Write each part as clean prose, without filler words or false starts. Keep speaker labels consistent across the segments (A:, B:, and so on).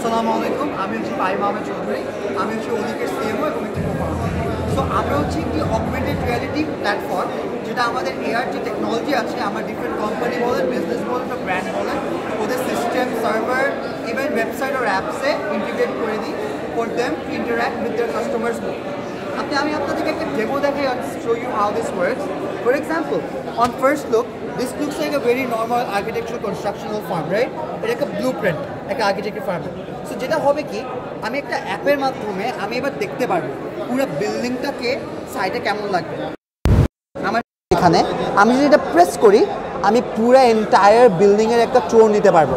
A: আসসালামু আলাইকুম, আমি হচ্ছি ফাহিম আহমেদ চৌধুরী। আমি হচ্ছে ওলিকের সিএমও এবং একটি co-founder। সো আমরা হচ্ছে একটি অগমেন্টেড রিয়ালিটি প্ল্যাটফর্ম, যেটা আমাদের এআর যে টেকনোলজি আছে, আমরা ডিফারেন্ট কোম্পানি বলেন, বিজনেস বলেন বা ব্র্যান্ড বলেন, ওদের সিস্টেম, সার্ভার, ইভেন ওয়েবসাইট আর অ্যাপসে ইন্টিগ্রেট করে দিই for them to interact with their customers more. আমি আপনাদেরকে একটা ডেমো দেখাই, show you how this works. For example, on first look, this looks like a very normal architectural constructional farm, right? এটা একটা blueprint, একটা architecture farm. So যেটা হবে কি, আমি একটা অ্যাপের মাধ্যমে আমি এবার দেখতে পারবো পুরো বিল্ডিংটাকে সাইডে কেমন লাগবে। আমার এখানে আমি যদি এটা প্রেস করি, আমি পুরো এন্টায়ার বিল্ডিংয়ের একটা ট্যুর নিতে পারবো।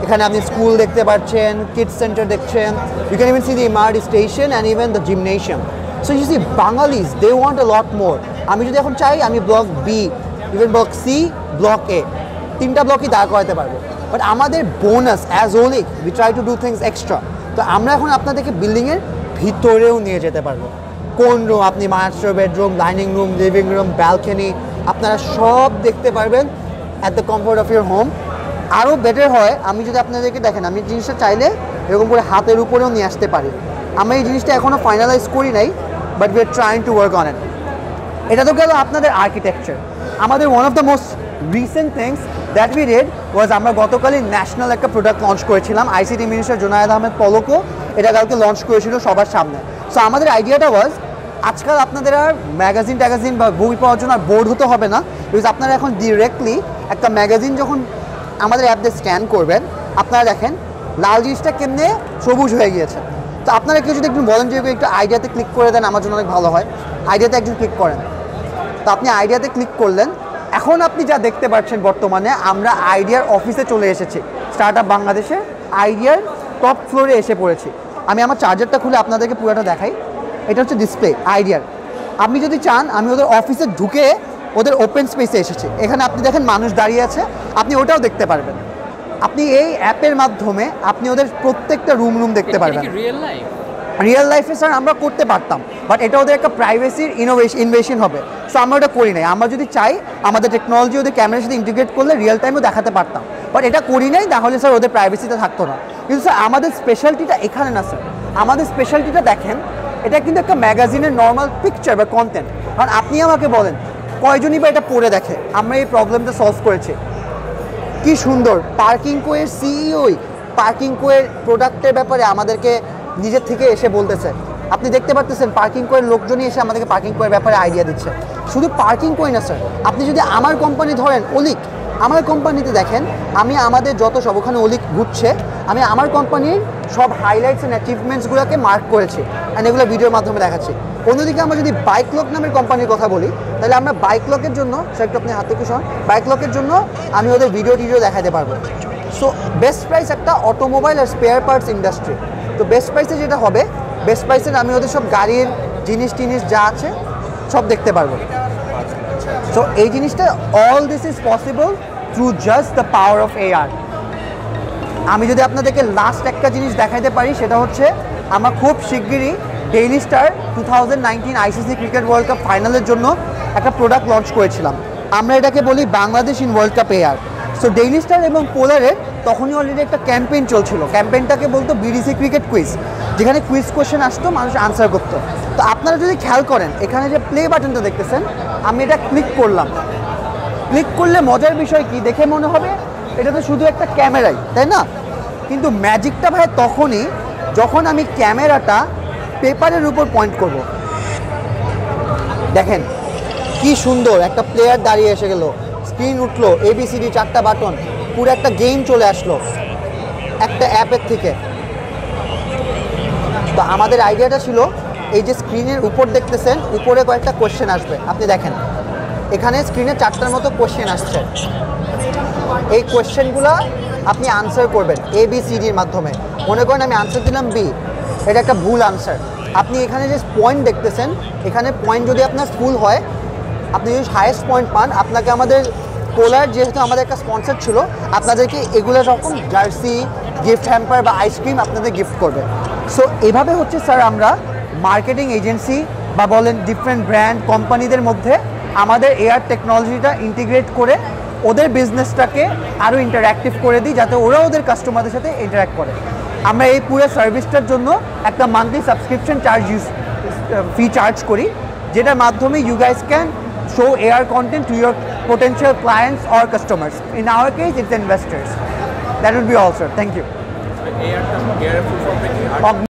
A: এখানে আপনি স্কুল দেখতে পাচ্ছেন, কিডস সেন্টার দেখছেন, you can even see the MRT station and even the gymnasium. So you see Bengalis they want a lot more. আমি যদি এখন চাই, আমি block B, even block C, block A, তিনটা ব্লকই দাঁড় করাতে পারবো। বাট আমাদের বোনাস অ্যাজ ওলিক, we try to do things extra. তো আমরা এখন আপনাদেরকে বিল্ডিংয়ের ভিতরেও নিয়ে যেতে পারবো। কোন রুম, আপনি master bedroom, dining room, living room, balcony, আপনারা সব দেখতে পারবেন at the comfort of your home. আরও বেটার হয়, আমি যদি আপনাদেরকে দেখেন, আমি জিনিসটা চাইলে এরকম করে হাতের উপরেও নিয়ে আসতে পারি। আমরা এই জিনিসটা এখনও ফাইনালাইজ করি নাই, but we are trying to work on it. এটা তো গেল আপনাদের আর্কিটেকচার। আমাদের one of the most recent things that we did was, আমরা গতকালই ন্যাশনাল একটা প্রোডাক্ট লঞ্চ করেছিলাম। আইসিটি মিনিস্টার জুনায়েদ আহমেদ পলকও এটা কালকে লঞ্চ করেছিল সবার সামনে। সো আমাদের আইডিয়াটা ওয়াজ, আজকাল আপনাদের আর ম্যাগাজিন ট্যাগাজিন বা বই পাওয়ার জন্য আর বোর্ড হতে হবে না, বিকজ আপনারা এখন ডিরেক্টলি একটা ম্যাগাজিন যখন আমাদের অ্যাপ দিয়ে স্ক্যান করবেন, আপনারা দেখেন লাল জিনিসটা কেমনে সবুজ হয়ে গিয়েছে। তো আপনারা কেউ যদি একটু বলেন যে একটু আইডিয়াতে ক্লিক করে দেন, আমার জন্য অনেক ভালো হয়। আইডিয়াতে একজন ক্লিক করেন। তো আপনি আইডিয়াতে ক্লিক করলেন। এখন আপনি যা দেখতে পাচ্ছেন, বর্তমানে আমরা আইডিয়ার অফিসে চলে এসেছি। স্টার্টআপ বাংলাদেশে আইডিয়ার টপ ফ্লোরে এসে পড়েছি। আমি আমার চার্জারটা খুলে আপনাদেরকে পুরোটা দেখাই। এটা হচ্ছে ডিসপ্লে আইডিয়ার। আপনি যদি চান, আমি ওদের অফিসে ঢুকে ওদের ওপেন স্পেসে এসেছি। এখানে আপনি দেখেন মানুষ দাঁড়িয়ে আছে, আপনি ওটাও দেখতে পারবেন। আপনি এই অ্যাপের মাধ্যমে আপনি ওদের প্রত্যেকটা রুম দেখতে পারবেন। রিয়েল লাইফে স্যার আমরা করতে পারতাম, বাট এটা ওদের একটা প্রাইভেসির ইনভেশন হবে। সো আমরা ওটা করি নাই। আমরা যদি চাই, আমাদের টেকনোলজি ওদের ক্যামেরার সাথে ইন্টিগ্রেট করলে রিয়েল টাইমও দেখাতে পারতাম, বাট এটা করি নাই। তাহলে স্যার ওদের প্রাইভেসিটা থাকতো না। কিন্তু স্যার আমাদের স্পেশালিটিটা এখানে না স্যার। আমাদের স্পেশালিটিটা দেখেন, এটা কিন্তু একটা ম্যাগাজিনের নর্মাল পিকচার বা কন্টেন্ট। কারণ আপনি আমাকে বলেন, কয়জনই বা এটা পড়ে দেখে? আমরা এই প্রবলেমটা সলভ করেছি। কি সুন্দর! পার্কিং কোয়ের সিইওই পার্কিং কোয়ের প্রোডাক্টের ব্যাপারে আমাদেরকে নিজের থেকে এসে বলতেছে। আপনি দেখতে পারতেছেন পার্কিং কোয়ের লোকজনই এসে আমাদেরকে পার্কিং কোয়ের ব্যাপারে আইডিয়া দিচ্ছে। শুধু পার্কিং কোয় না স্যার, আপনি যদি আমার কোম্পানি ধরেন ওলিক, আমার কোম্পানিতে দেখেন আমি আমাদের যত সব ওখানে ওলিক ঘুরছে, আমি আমার কোম্পানির সব হাইলাইটস অ্যান্ড অ্যাচিভমেন্টসগুলোকে মার্ক করেছি অ্যান্ড এগুলো ভিডিওর মাধ্যমে দেখাচ্ছি। অন্যদিকে আমরা যদি বাইক লক নামের কোম্পানির কথা বলি, তাহলে আমরা বাইক লকের জন্য, স্যার একটু আপনি হাতে কুশন, বাইক লকের জন্য আমি ওদের ভিডিও দেখাতে পারবো। সো বেস্ট প্রাইস একটা অটোমোবাইল আর স্পেয়ার পার্টস ইন্ডাস্ট্রি। তো বেস্ট প্রাইসে যেটা হবে, বেস্ট প্রাইসের আমি ওদের সব গাড়ির জিনিস যা আছে সব দেখতে পারবো। সো এই জিনিসটা, all this is possible through just the power of AR. আমি যদি আপনাদেরকে লাস্ট একটা জিনিস দেখাইতে পারি, সেটা হচ্ছে আমরা খুব শিগগিরই daily star 2019 ICC cricket world cup ফাইনালের জন্য একটা প্রোডাক্ট লঞ্চ করেছিলাম। আমরা এটাকে বলি Bangladesh in world cup AR. So daily star এবং পোলারের তখনই অলরেডি একটা ক্যাম্পেইন চলছিল। ক্যাম্পেইনটাকে বলতো বিডিসি ক্রিকেট কুইজ, যেখানে কুইজ কোয়েশ্চেন আসতো, মানুষ আনসার করতো। তো আপনারা যদি খেয়াল করেন, এখানে যে প্লে বাটনটা দেখতেছেন, আমি এটা ক্লিক করলাম। ক্লিক করলে মজার বিষয় কি, দেখে মনে হবে এটা তো শুধু একটা ক্যামেরাই, তাই না? কিন্তু ম্যাজিকটা ভাই তখনই, যখন আমি ক্যামেরাটা পেপারের উপর পয়েন্ট করব। দেখেন কি সুন্দর, একটা প্লেয়ার দাঁড়িয়ে এসে গেল, স্ক্রিন উঠলো, ABCD 4টা বাটন, পুরো একটা গেম চলে আসলো একটা অ্যাপের থেকে। তো আমাদের আইডিয়াটা ছিল, এই যে স্ক্রিনের উপর দেখতেছেন, উপরে কয়েকটা কোশ্চেন আসবে। আপনি দেখেন এখানে স্ক্রিনে 4টার মতো কোশ্চেন আসছে। এই কোশ্চেনগুলো আপনি আনসার করবেন ABCDর মাধ্যমে। মনে করেন আমি আনসার দিলাম বি, এটা একটা ভুল আনসার। আপনি এখানে যে পয়েন্ট দেখতেছেন, এখানে পয়েন্ট যদি আপনার ফুল হয়, আপনি যদি হায়েস্ট পয়েন্ট পান, আপনাকে আমাদের পোলার, যেহেতু আমাদের একটা স্পন্সর ছিল, আপনাদেরকে এগুলো রকম জার্সি, গিফট হ্যাম্পার বা আইসক্রিম আপনাদের গিফট করবে। সো এভাবে হচ্ছে স্যার আমরা মার্কেটিং এজেন্সি বা বলেন ডিফারেন্ট ব্র্যান্ড কোম্পানিদের মধ্যে আমাদের এআর টেকনোলজিটা ইন্টিগ্রেট করে ওদের বিজনেসটাকে আরও ইন্টারঅ্যাক্টিভ করে দিই, যাতে ওরা ওদের কাস্টমারদের সাথে ইন্টারঅ্যাক্ট করে।
B: আমরা এই পুরো সার্ভিসটার জন্য একটা মান্থলি সাবস্ক্রিপশন ফি চার্জ করি, যেটার মাধ্যমে you guys can show AR content to your potential clients or customers. In our case, it's investors. That would be all, sir. Thank you.
C: AR full form